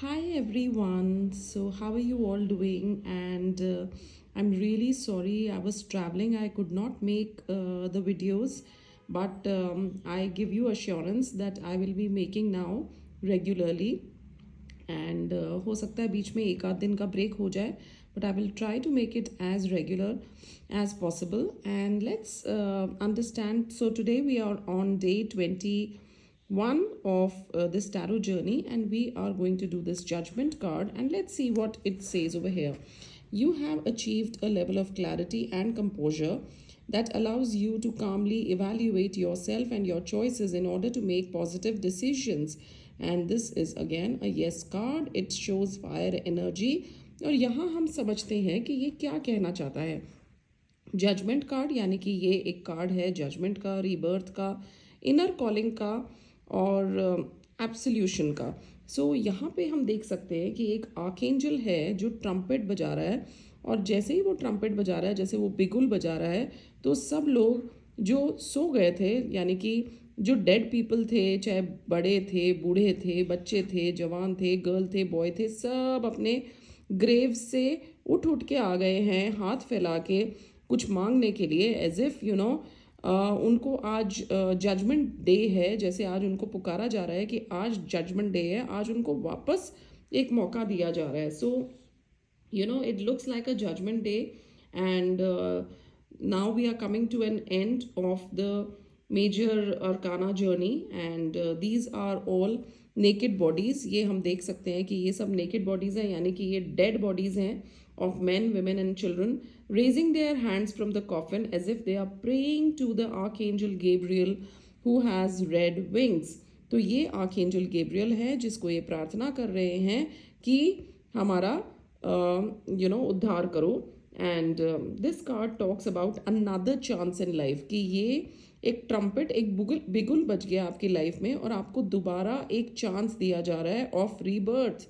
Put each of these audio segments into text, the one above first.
Hi everyone. So, how are you all doing? And I'm really sorry I was traveling. I could not make the videos, but I give you assurance that I will be making now regularly. And हो सकता है बीच में एक आध दिन का break हो जाए, but I will try to make it as regular as possible. And let's understand. So, today we are on day 21 of this tarot journey, and we are going to do this judgment card. And let's see what it says over here. You have achieved a level of clarity and composure that allows you to calmly evaluate yourself and your choices in order to make positive decisions. And this is again a yes card. It shows fire energy. और यहाँ हम समझते हैं कि ये क्या कहना चाहता है. जजमेंट कार्ड यानी कि ये एक कार्ड है जजमेंट का, रीबर्थ का, इनर कॉलिंग का और एब्सोल्यूशन का. सो यहाँ पे हम देख सकते हैं कि एक आर्कएंजल है जो ट्रम्पेट बजा रहा है, और जैसे ही वो ट्रम्पेट बजा रहा है, जैसे वो बिगुल बजा रहा है, तो सब लोग जो सो गए थे, यानी कि जो डेड पीपल थे, चाहे बड़े थे, बूढ़े थे, बच्चे थे, जवान थे, गर्ल थे, बॉय थे, सब अपने ग्रेव से उठ उठ के आ गए हैं हाथ फैला के कुछ मांगने के लिए, एज इफ उनको आज जजमेंट डे है. जैसे आज उनको पुकारा जा रहा है कि आज जजमेंट डे है, आज उनको वापस एक मौका दिया जा रहा है. सो it looks like a judgment day, and now we are coming to an end of the major arcana journey, and these are all naked bodies. ये हम देख सकते हैं कि ये सब naked bodies हैं, यानी कि ये dead bodies हैं of men, women and children raising their hands from the coffin as if they are praying to the archangel Gabriel who has red wings. तो ये archangel Gabriel है जिसको ये प्रार्थना कर रहे हैं कि हमारा उद्धार करो. And this card talks about another chance in life, कि ये एक ट्रम्पेट, एक बिगुल बज गया आपकी लाइफ में और आपको दोबारा एक चांस दिया जा रहा है of rebirth.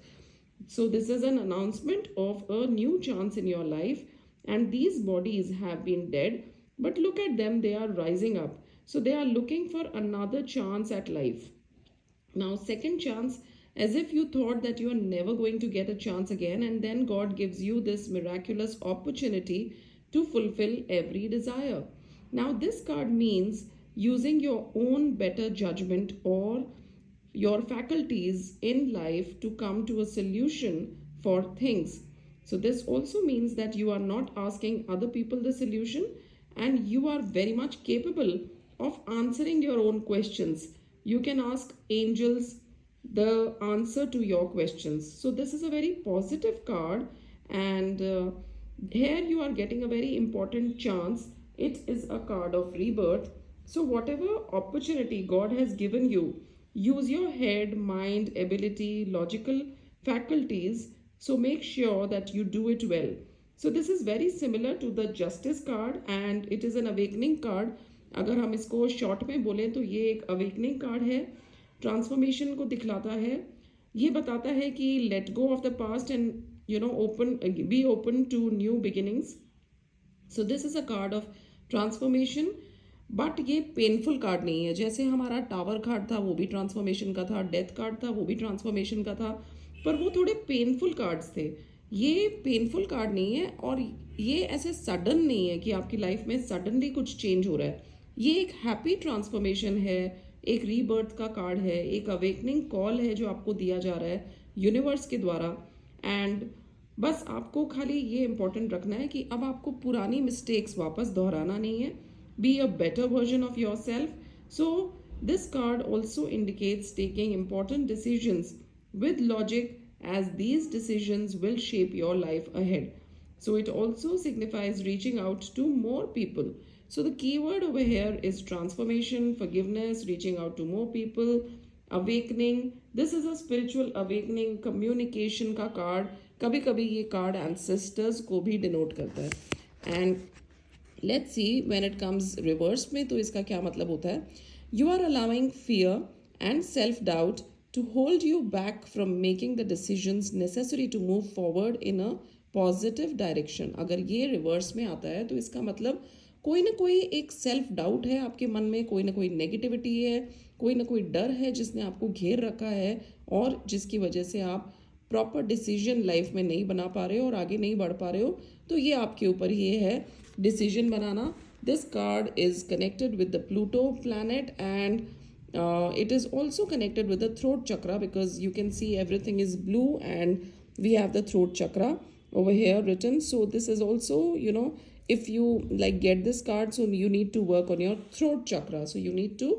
So this is an announcement of a new chance in your life, and these bodies have been dead, but look at them, they are rising up. So they are looking for another chance at life. Now, second chance, as if you thought that you are never going to get a chance again, and then God gives you this miraculous opportunity to fulfill every desire. Now, this card means using your own better judgment or your faculties in life to come to a solution for things. So, this also means that you are not asking other people the solution, and you are very much capable of answering your own questions. You can ask angels the answer to your questions. So, this is a very positive card, and here you are getting a very important chance. It is a card of rebirth. So, whatever opportunity God has given you, use your head, mind, ability, logical faculties. So make sure that you do it well. So this is very similar to the justice card, and it is an awakening card. अगर हम इसको short में बोलें तो ये एक awakening card है, transformation को दिखलाता है. ये बताता है कि let go of the past and open, be open to new beginnings. So this is a card of transformation, but ये पेनफुल कार्ड नहीं है. जैसे हमारा टावर कार्ड था वो भी ट्रांसफॉर्मेशन का था, डेथ कार्ड था वो भी ट्रांसफॉर्मेशन का था, पर वो थोड़े पेनफुल कार्ड्स थे. ये पेनफुल कार्ड नहीं है, और ये ऐसे सडन नहीं है कि आपकी लाइफ में सडनली कुछ चेंज हो रहा है. ये एक हैप्पी ट्रांसफॉर्मेशन है, एक रीबर्थ का कार्ड है, एक अवेकनिंग कॉल है जो आपको दिया जा रहा है यूनिवर्स के द्वारा. एंड बस आपको खाली ये इंपॉर्टेंट रखना है कि अब आपको पुरानी मिस्टेक्स वापस दोहराना नहीं है. Be a better version of yourself. So, this card also indicates taking important decisions with logic, as these decisions will shape your life ahead. So, it also signifies reaching out to more people. So, the keyword over here is transformation, forgiveness, reaching out to more people, awakening. This is a spiritual awakening, communication का card. कभी कभी ये card ancestors को भी denote करता है. And let's see when it comes reverse में तो इसका क्या मतलब होता है. You are allowing fear and self doubt to hold you back from making the decisions necessary to move forward in a positive direction. अगर ये रिवर्स में आता है तो इसका मतलब कोई ना कोई एक सेल्फ डाउट है आपके मन में, कोई ना कोई नेगेटिविटी है, कोई ना कोई डर है जिसने आपको घेर रखा है और जिसकी वजह से आप प्रॉपर डिसीजन लाइफ में नहीं बना पा रहे हो और आगे नहीं बढ़ पा रहे हो, तो ये आपके ऊपर ही है decision banana. This card is connected with the Pluto planet, and it is also connected with the throat chakra, because you can see everything is blue and we have the throat chakra over here written. So this is also, if you like get this card, so you need to work on your throat chakra. So you need to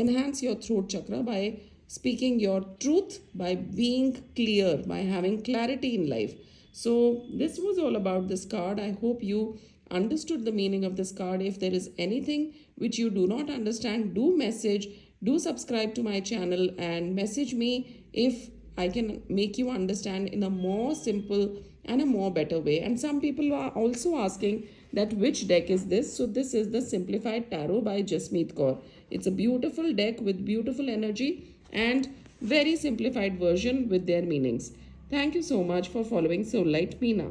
enhance your throat chakra by speaking your truth, by being clear, by having clarity in life. So this was all about this card. I hope you understood the meaning of this card. If there is anything which you do not understand, do subscribe to my channel and message me if I can make you understand in a more simple and a more better way. And some people are also asking that which deck is this. So this is the Simplified Tarot by Jasmeet Kaur. It's a beautiful deck with beautiful energy and very simplified version with their meanings. Thank you so much for following Soullight Meena.